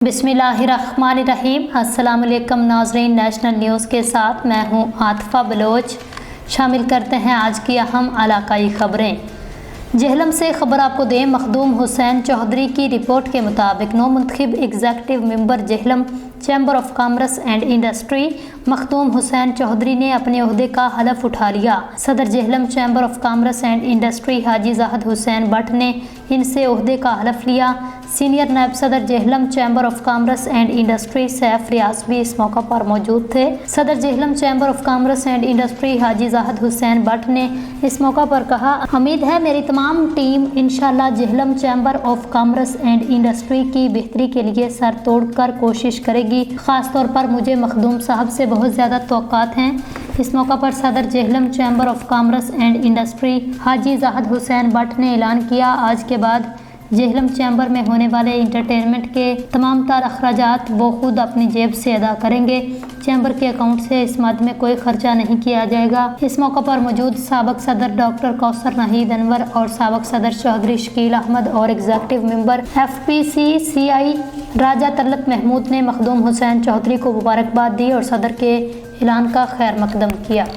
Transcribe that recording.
बिस्मिल्लाहिर्रहमानिर्रहीम। अस्सलाम वालेकुम नाज़रीन, नेशनल न्यूज़ के साथ मैं हूँ आतिफा बलोच। शामिल करते हैं आज की अहम इलाकाई खबरें। जेहलम से खबर आपको दें, मखदूम हुसैन चौधरी की रिपोर्ट के मुताबिक नौ मुंतखब executive member Jhelum Chamber of Commerce and Industry Makhdoom Hussain Chaudhry ने अपने ओहदे का हलफ उठा लिया। सदर Jhelum Chamber of Commerce and Industry Haji Zahid Hussain Bhatt ने इनसे ओहदे का हलफ लिया। सीनियर नायब सदर Jhelum Chamber of Commerce and Industry Saif Riaz भी इस मौका पर मौजूद थे। सदर Jhelum Chamber of Commerce and Industry Haji Zahid Hussain Bhatt ने इस मौका पर कहा, उम्मीद है मेरी तमाम टीम इंशाअल्लाह Jhelum Chamber of Commerce and industry की बेहतरी के लिए सर तोड़कर कोशिश करेगी। ख़ास तौर पर मुझे मखदूम साहब से बहुत ज़्यादा तवक्कात हैं। इस मौका पर सदर Jhelum Chamber of Commerce and Industry Haji Zahid Hussain Bhatt ने ऐलान किया, आज के बाद जेहलम चैम्बर में होने वाले इंटरटेनमेंट के तमाम तार अखराजात वो खुद अपनी जेब से अदा करेंगे। चैम्बर के अकाउंट से इस मद में कोई खर्चा नहीं किया जाएगा। इस मौका पर मौजूद साबक सदर डॉक्टर कौसर नाहिद अनवर और साबक सदर चौधरी शकील अहमद और एग्जीक्यूटिव मेंबर FPCCI राजा तलत महमूद ने मखदूम हुसैन चौधरी को मुबारकबाद दी और सदर के ऐलान का खैर मकदम किया।